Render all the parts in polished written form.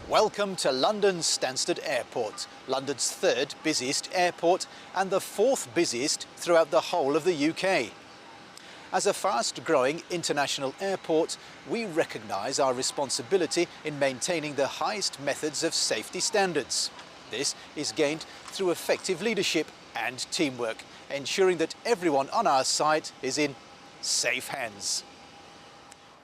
Welcome to London's Stansted Airport, London's third busiest airport and the fourth busiest throughout the whole of the UK. As a fast-growing international airport, we recognise our responsibility in maintaining the highest methods of safety standards. This is gained through effective leadership and teamwork, ensuring that everyone on our site is in safe hands.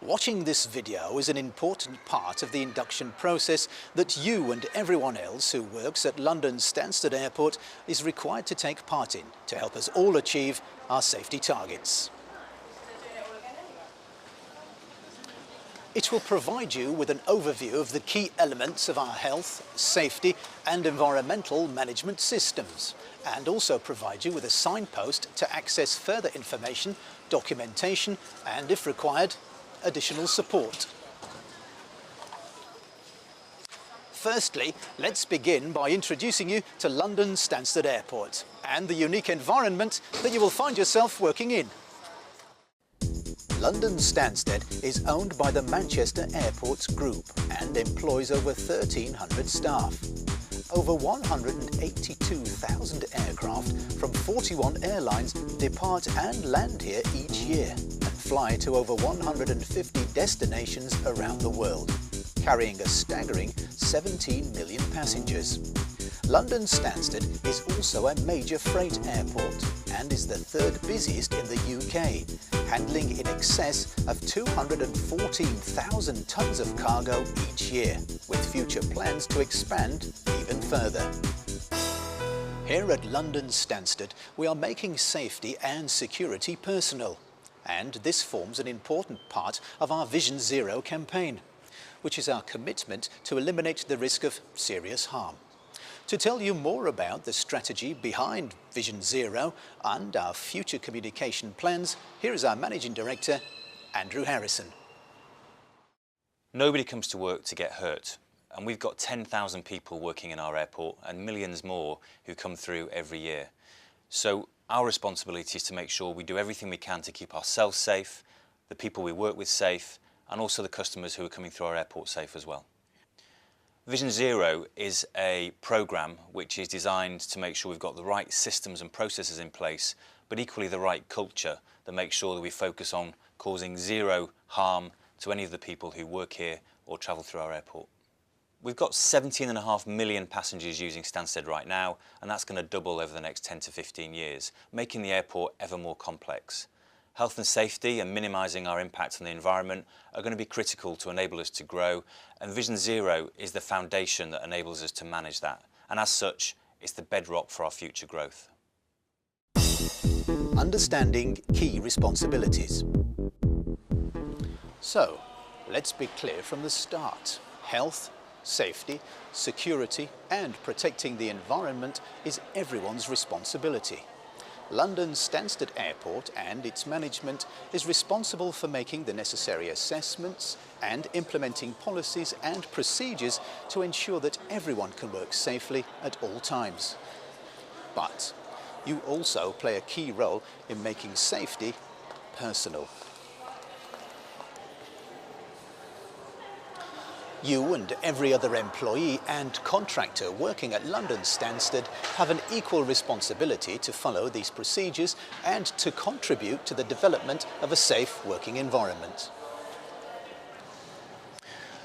Watching this video is an important part of the induction process that you and everyone else who works at London's Stansted Airport is required to take part in to help us all achieve our safety targets. It will provide you with an overview of the key elements of our health, safety and environmental management systems, and also provide you with a signpost to access further information, documentation and, if required, additional support. Firstly, let's begin by introducing you to London's Stansted Airport and the unique environment that you will find yourself working in. London Stansted is owned by the Manchester Airports Group and employs over 1,300 staff. Over 182,000 aircraft from 41 airlines depart and land here each year and fly to over 150 destinations around the world, carrying a staggering 17 million passengers. London Stansted is also a major freight airport and is the third busiest in the UK, handling in excess of 214,000 tonnes of cargo each year, with future plans to expand even further. Here at London Stansted, we are making safety and security personal, and this forms an important part of our Vision Zero campaign, which is our commitment to eliminate the risk of serious harm. To tell you more about the strategy behind Vision Zero and our future communication plans, here is our Managing Director, Andrew Harrison. Nobody comes to work to get hurt, and we've got 10,000 people working in our airport and millions more who come through every year. So our responsibility is to make sure we do everything we can to keep ourselves safe, the people we work with safe, and also the customers who are coming through our airport safe as well. Vision Zero is a programme which is designed to make sure we've got the right systems and processes in place, but equally the right culture that makes sure that we focus on causing zero harm to any of the people who work here or travel through our airport. We've got 17.5 million passengers using Stansted right now, and that's going to double over the next 10 to 15 years, making the airport ever more complex. Health and safety and minimising our impact on the environment are going to be critical to enable us to grow, and Vision Zero is the foundation that enables us to manage that, and as such, it's the bedrock for our future growth. Understanding key responsibilities. So, let's be clear from the start. Health, safety, security and protecting the environment is everyone's responsibility. London Stansted Airport and its management is responsible for making the necessary assessments and implementing policies and procedures to ensure that everyone can work safely at all times. But you also play a key role in making safety personal. You and every other employee and contractor working at London Stansted have an equal responsibility to follow these procedures and to contribute to the development of a safe working environment.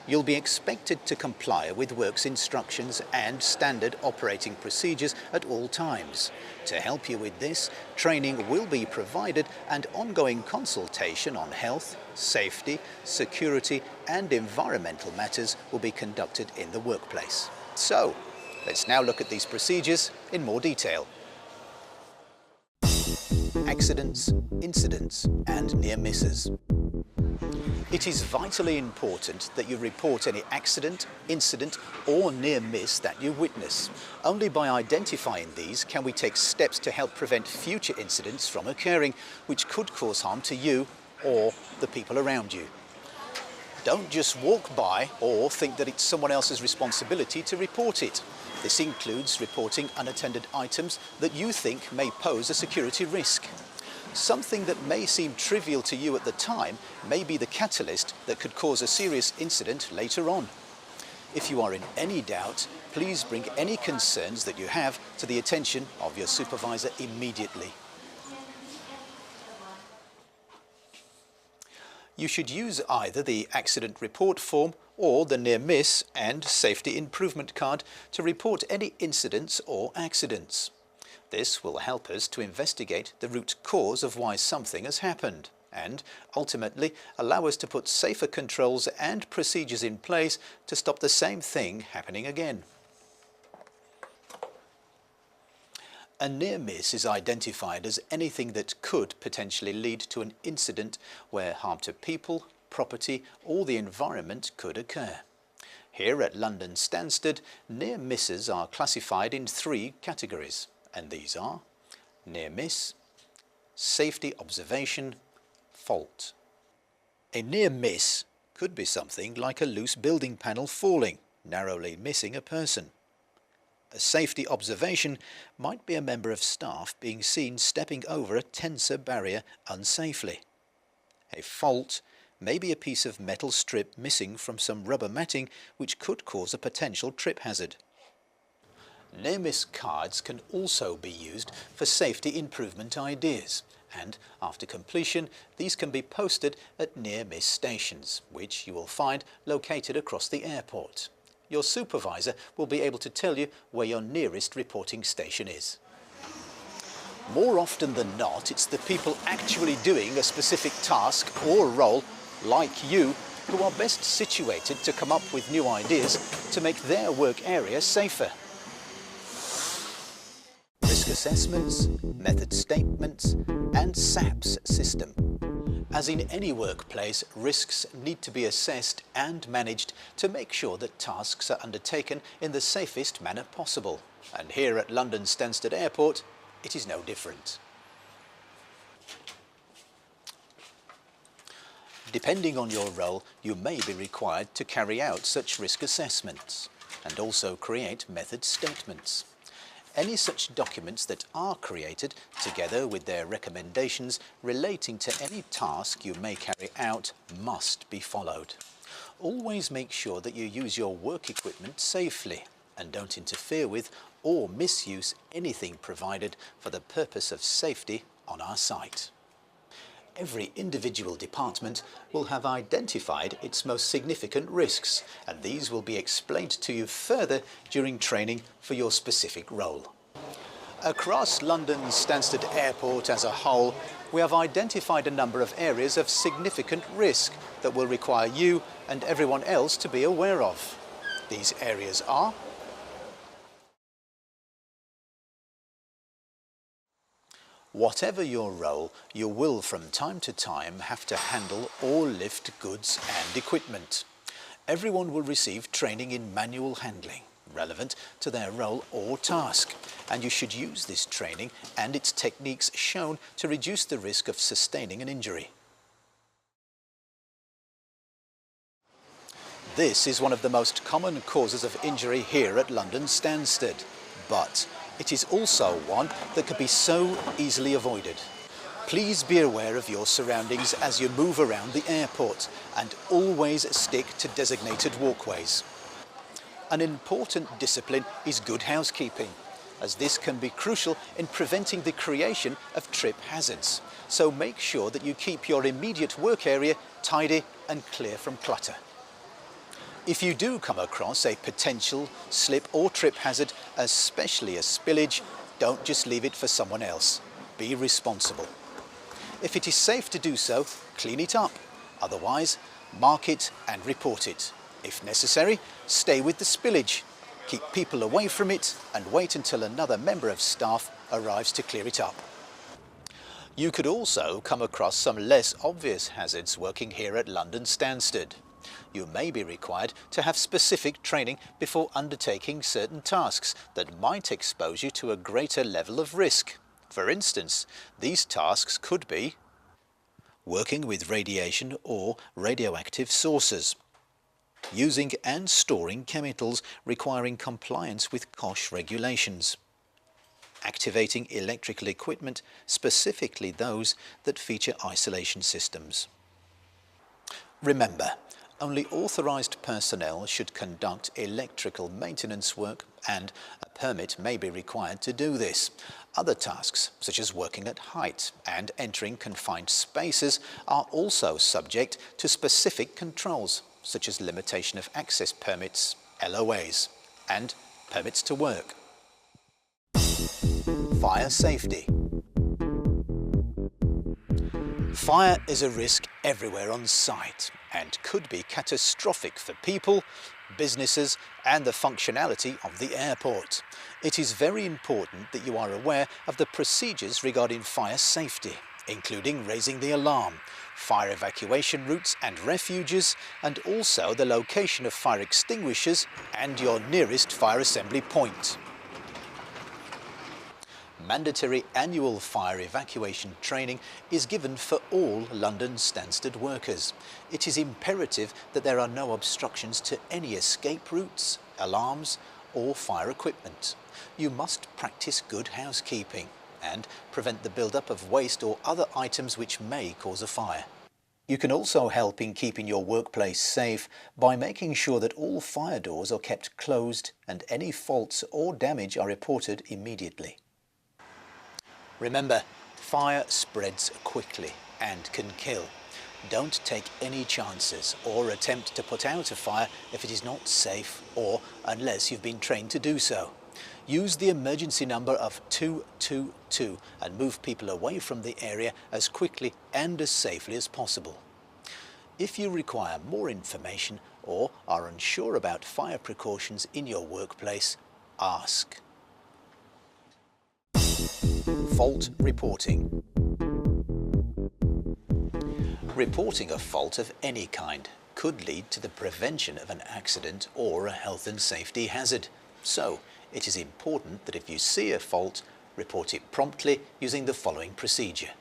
You'll be expected to comply with works instructions and standard operating procedures at all times. To help you with this, training will be provided and ongoing consultation on health, safety, security and environmental matters will be conducted in the workplace. So, let's now look at these procedures in more detail. accidents, incidents and near misses. It is vitally important that you report any accident, incident or near miss that you witness. Only by identifying these can we take steps to help prevent future incidents from occurring, which could cause harm to you or the people around you. Don't just walk by or think that it's someone else's responsibility to report it. This includes reporting unattended items that you think may pose a security risk. Something that may seem trivial to you at the time may be the catalyst that could cause a serious incident later on. If you are in any doubt, please bring any concerns that you have to the attention of your supervisor immediately. You should use either the accident report form or the near miss and safety improvement card to report any incidents or accidents. This will help us to investigate the root cause of why something has happened and ultimately allow us to put safer controls and procedures in place to stop the same thing happening again. A near miss is identified as anything that could potentially lead to an incident where harm to people, property or the environment could occur. Here at London Stansted, near misses are classified in 3 categories, and these are near miss, safety observation, fault. A near miss could be something like a loose building panel falling, narrowly missing a person. A safety observation might be a member of staff being seen stepping over a tensor barrier unsafely. A fault may be a piece of metal strip missing from some rubber matting which could cause a potential trip hazard. Near-miss cards can also be used for safety improvement ideas, and after completion these can be posted at near-miss stations, which you will find located across the airport. Your supervisor will be able to tell you where your nearest reporting station is. More often than not, it's the people actually doing a specific task or role, like you, who are best situated to come up with new ideas to make their work area safer. Risk assessments, method statements and SAPS system. As in any workplace, risks need to be assessed and managed to make sure that tasks are undertaken in the safest manner possible. And here at London Stansted Airport, it is no different. Depending on your role, you may be required to carry out such risk assessments and also create method statements. Any such documents that are created, together with their recommendations relating to any task you may carry out, must be followed. Always make sure that you use your work equipment safely and don't interfere with or misuse anything provided for the purpose of safety on our site. Every individual department will have identified its most significant risks, and these will be explained to you further during training for your specific role. Across London Stansted Airport as a whole, we have identified a number of areas of significant risk that will require you and everyone else to be aware of. These areas are: whatever your role, you will from time to time have to handle or lift goods and equipment. Everyone will receive training in manual handling, relevant to their role or task, and you should use this training and its techniques shown to reduce the risk of sustaining an injury. This is one of the most common causes of injury here at London Stansted, but it is also one that could be so easily avoided. Please be aware of your surroundings as you move around the airport and always stick to designated walkways. An important discipline is good housekeeping, as this can be crucial in preventing the creation of trip hazards. So make sure that you keep your immediate work area tidy and clear from clutter. If you do come across a potential slip or trip hazard, especially a spillage, don't just leave it for someone else. Be responsible. If it is safe to do so, clean it up. Otherwise, mark it and report it. If necessary, stay with the spillage. Keep people away from it and wait until another member of staff arrives to clear it up. You could also come across some less obvious hazards working here at London Stansted. You may be required to have specific training before undertaking certain tasks that might expose you to a greater level of risk. For instance, these tasks could be working with radiation or radioactive sources, using and storing chemicals requiring compliance with COSH regulations, activating electrical equipment, specifically those that feature isolation systems. Remember, only authorised personnel should conduct electrical maintenance work, and a permit may be required to do this. Other tasks, such as working at height and entering confined spaces, are also subject to specific controls, such as limitation of access permits, LOAs, and permits to work. Fire safety. Fire is a risk everywhere on site and could be catastrophic for people, businesses and the functionality of the airport. It is very important that you are aware of the procedures regarding fire safety, including raising the alarm, fire evacuation routes and refuges, and also the location of fire extinguishers and your nearest fire assembly point. Mandatory annual fire evacuation training is given for all London Stansted workers. It is imperative that there are no obstructions to any escape routes, alarms or fire equipment. You must practice good housekeeping and prevent the build-up of waste or other items which may cause a fire. You can also help in keeping your workplace safe by making sure that all fire doors are kept closed and any faults or damage are reported immediately. Remember, fire spreads quickly and can kill. Don't take any chances or attempt to put out a fire if it is not safe or unless you've been trained to do so. Use the emergency number of 222 and move people away from the area as quickly and as safely as possible. If you require more information or are unsure about fire precautions in your workplace, ask. Fault reporting. Reporting a fault of any kind could lead to the prevention of an accident or a health and safety hazard. So, it is important that if you see a fault, report it promptly using the following procedure.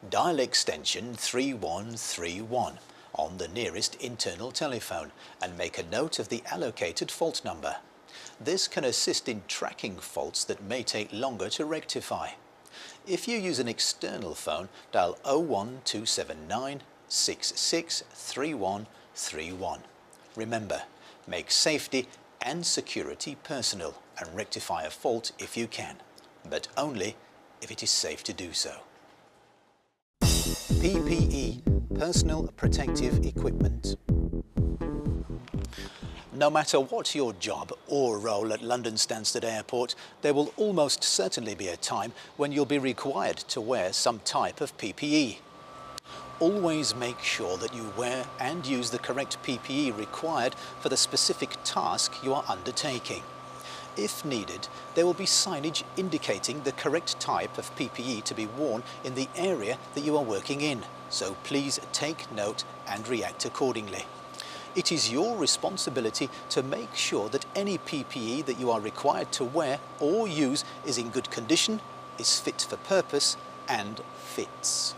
Dial extension 3131 on the nearest internal telephone and make a note of the allocated fault number. This can assist in tracking faults that may take longer to rectify. If you use an external phone, dial 01279 66 3131. Remember, make safety and security personal and rectify a fault if you can, but only if it is safe to do so. PPE, personal protective equipment. No matter what your job or role at London Stansted Airport, there will almost certainly be a time when you'll be required to wear some type of PPE. Always make sure that you wear and use the correct PPE required for the specific task you are undertaking. If needed, there will be signage indicating the correct type of PPE to be worn in the area that you are working in, so please take note and react accordingly. It is your responsibility to make sure that any PPE that you are required to wear or use is in good condition, is fit for purpose and fits.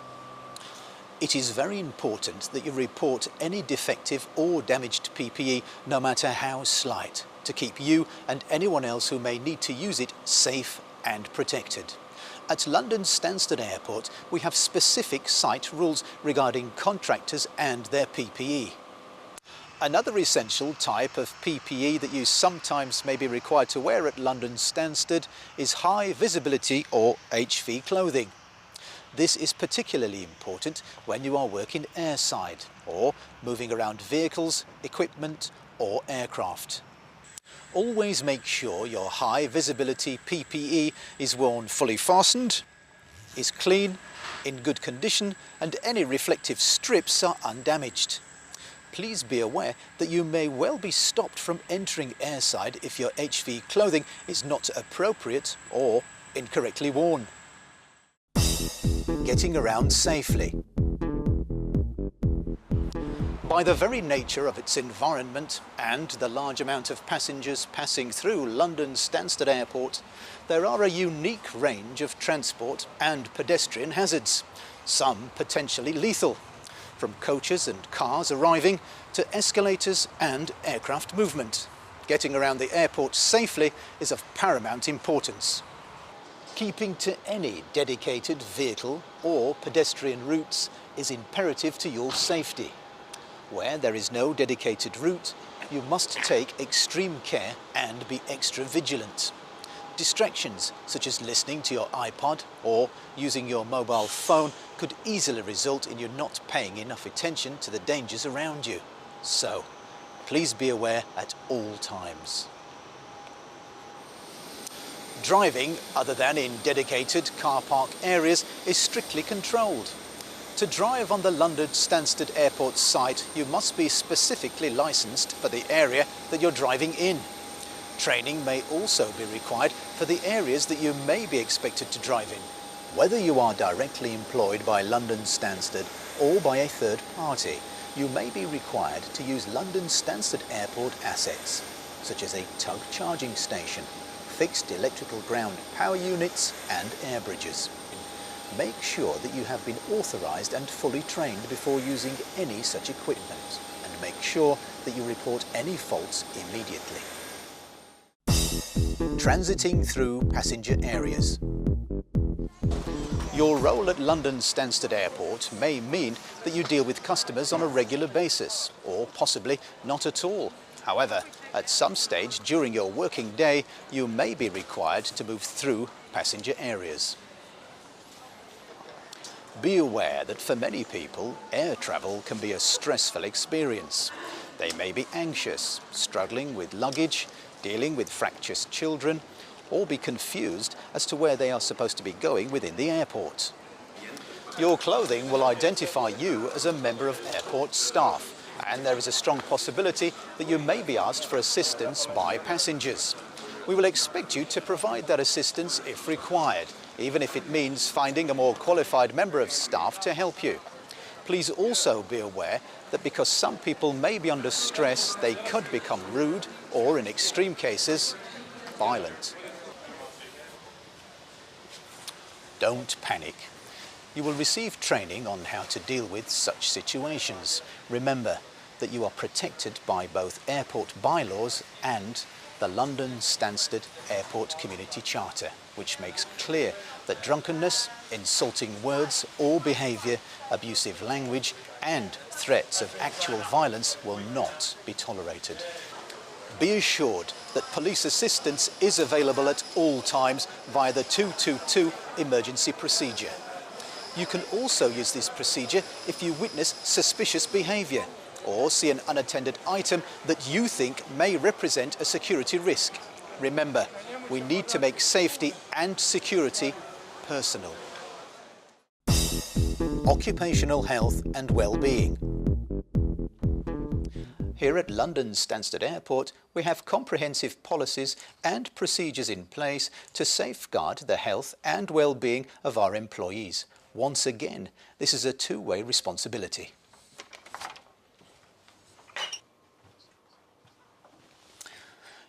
It is very important that you report any defective or damaged PPE, no matter how slight, to keep you and anyone else who may need to use it safe and protected. At London Stansted Airport, we have specific site rules regarding contractors and their PPE. Another essential type of PPE that you sometimes may be required to wear at London Stansted is high visibility or HV clothing. This is particularly important when you are working airside or moving around vehicles, equipment or aircraft. Always make sure your high visibility PPE is worn fully fastened, is clean, in good condition and any reflective strips are undamaged. Please be aware that you may well be stopped from entering airside if your HV clothing is not appropriate or incorrectly worn. Getting around safely. By the very nature of its environment and the large amount of passengers passing through London's Stansted Airport, there are a unique range of transport and pedestrian hazards, some potentially lethal, from coaches and cars arriving to escalators and aircraft movement. Getting around the airport safely is of paramount importance. Keeping to any dedicated vehicle or pedestrian routes is imperative to your safety. Where there is no dedicated route, you must take extreme care and be extra vigilant. Distractions, such as listening to your iPod or using your mobile phone, could easily result in you not paying enough attention to the dangers around you. So, please be aware at all times. Driving, other than in dedicated car park areas, is strictly controlled. To drive on the London Stansted Airport site, you must be specifically licensed for the area that you're driving in. Training may also be required for the areas that you may be expected to drive in. Whether you are directly employed by London Stansted or by a third party, you may be required to use London Stansted Airport assets, such as a tug charging station, fixed electrical ground power units and air bridges. Make sure that you have been authorised and fully trained before using any such equipment, and make sure that you report any faults immediately. Transiting through passenger areas. Your role at London Stansted Airport may mean that you deal with customers on a regular basis, or possibly not at all. However, at some stage during your working day, you may be required to move through passenger areas. Be aware that for many people, air travel can be a stressful experience. They may be anxious, struggling with luggage, dealing with fractious children, or be confused as to where they are supposed to be going within the airport. Your clothing will identify you as a member of airport staff, and there is a strong possibility that you may be asked for assistance by passengers. We will expect you to provide that assistance if required, even if it means finding a more qualified member of staff to help you. Please also be aware that because some people may be under stress, they could become rude or, in extreme cases, violent. Don't panic. You will receive training on how to deal with such situations. Remember that you are protected by both airport bylaws and the London Stansted Airport Community Charter, which makes clear that drunkenness, insulting words or behaviour, abusive language and threats of actual violence will not be tolerated. Be assured that police assistance is available at all times via the 222 emergency procedure. You can also use this procedure if you witness suspicious behaviour or see an unattended item that you think may represent a security risk. Remember, we need to make safety and security personal. Occupational health and well-being. Here at London Stansted Airport, we have comprehensive policies and procedures in place to safeguard the health and well-being of our employees. Once again, this is a two-way responsibility.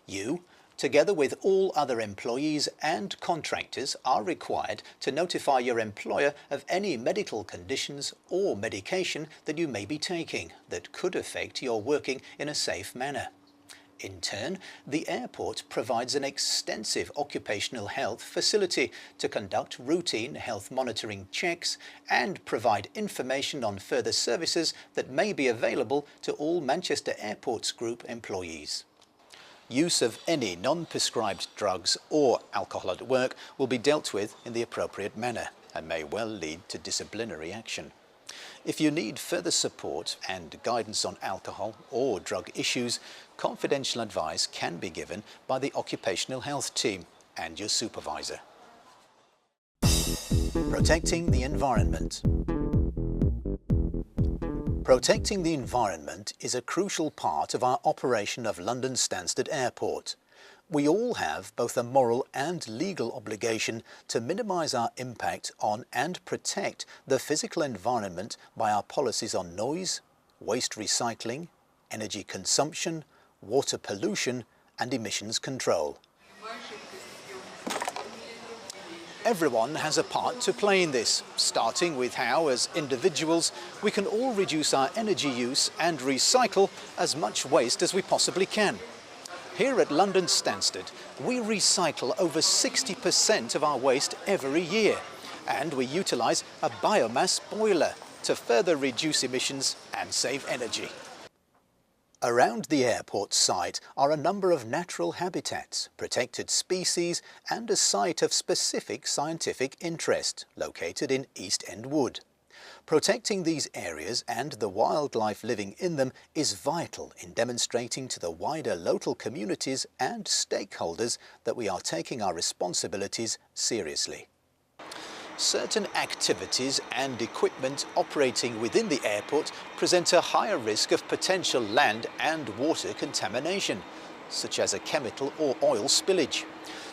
You, together with all other employees and contractors, are required to notify your employer of any medical conditions or medication that you may be taking that could affect your working in a safe manner. In turn, the airport provides an extensive occupational health facility to conduct routine health monitoring checks and provide information on further services that may be available to all Manchester Airports Group employees. Use of any non-prescribed drugs or alcohol at work will be dealt with in the appropriate manner and may well lead to disciplinary action. If you need further support and guidance on alcohol or drug issues, confidential advice can be given by the occupational health team and your supervisor. Protecting the environment. Protecting the environment is a crucial part of our operation of London Stansted Airport. We all have both a moral and legal obligation to minimise our impact on and protect the physical environment by our policies on noise, waste recycling, energy consumption, water pollution and emissions control. Everyone has a part to play in this, starting with how, as individuals, we can all reduce our energy use and recycle as much waste as we possibly can. Here at London Stansted, we recycle over 60% of our waste every year, and we utilise a biomass boiler to further reduce emissions and save energy. Around the airport site are a number of natural habitats, protected species and a site of specific scientific interest located in East End Wood. Protecting these areas and the wildlife living in them is vital in demonstrating to the wider local communities and stakeholders that we are taking our responsibilities seriously. Certain activities and equipment operating within the airport present a higher risk of potential land and water contamination, such as a chemical or oil spillage.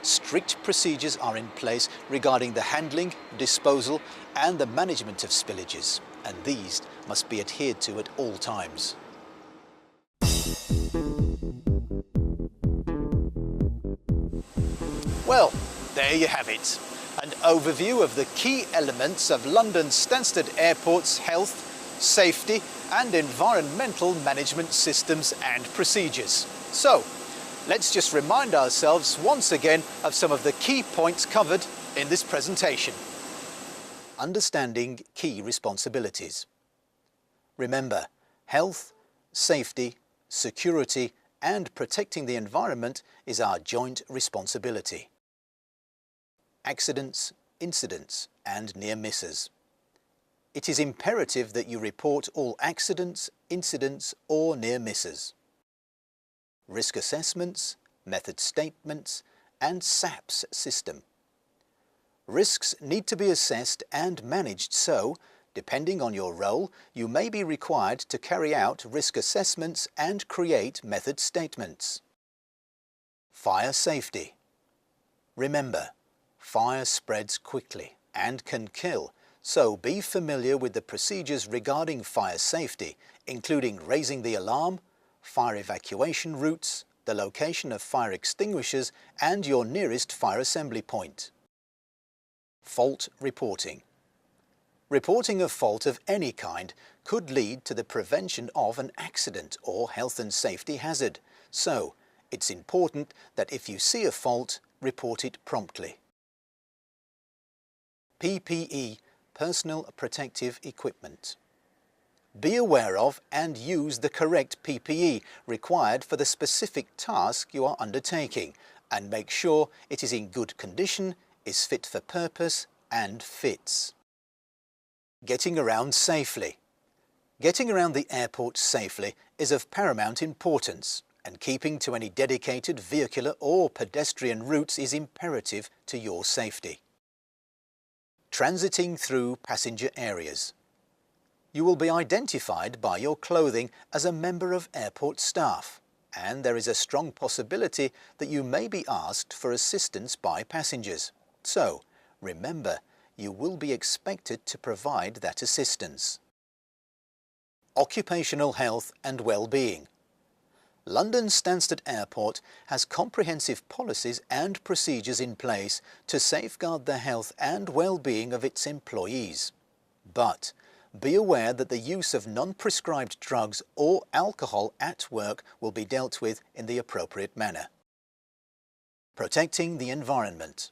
Strict procedures are in place regarding the handling, disposal and the management of spillages, and these must be adhered to at all times. Well, there you have it. An overview of the key elements of London Stansted Airport's health, safety and environmental management systems and procedures. So, let's just remind ourselves once again of some of the key points covered in this presentation. Understanding key responsibilities. Remember, health, safety, security and protecting the environment is our joint responsibility. Accidents, incidents and near misses. It is imperative that you report all accidents, incidents or near misses. Risk assessments, method statements and SAPS system. Risks need to be assessed and managed, so, depending on your role, you may be required to carry out risk assessments and create method statements. Fire safety. Remember, fire spreads quickly and can kill, so be familiar with the procedures regarding fire safety, including raising the alarm, fire evacuation routes, the location of fire extinguishers and your nearest fire assembly point. Fault reporting. Reporting a fault of any kind could lead to the prevention of an accident or health and safety hazard, so it's important that if you see a fault, report it promptly. PPE, personal protective equipment. Be aware of and use the correct PPE required for the specific task you are undertaking, and make sure it is in good condition, is fit for purpose and fits. Getting around safely. Getting around the airport safely is of paramount importance, and keeping to any dedicated vehicular or pedestrian routes is imperative to your safety. Transiting through passenger areas. You will be identified by your clothing as a member of airport staff, and there is a strong possibility that you may be asked for assistance by passengers. So, remember, you will be expected to provide that assistance. Occupational health and well-being. London Stansted Airport has comprehensive policies and procedures in place to safeguard the health and well-being of its employees. But be aware that the use of non-prescribed drugs or alcohol at work will be dealt with in the appropriate manner. Protecting the environment.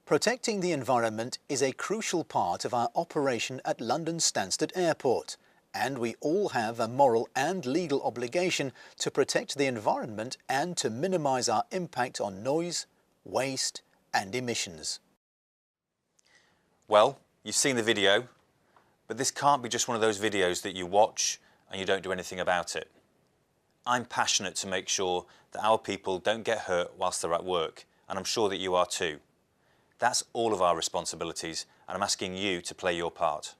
Protecting the environment is a crucial part of our operation at London Stansted Airport, and we all have a moral and legal obligation to protect the environment and to minimise our impact on noise, waste and emissions. Well, you've seen the video, but this can't be just one of those videos that you watch and you don't do anything about it. I'm passionate to make sure that our people don't get hurt whilst they're at work, and I'm sure that you are too. That's all of our responsibilities, and I'm asking you to play your part.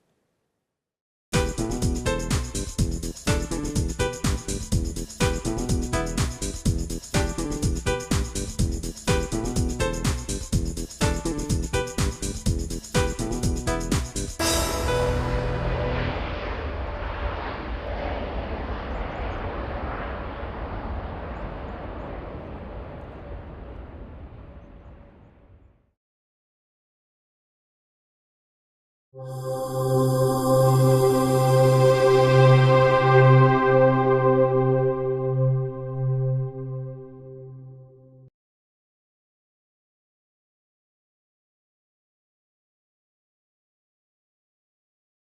you.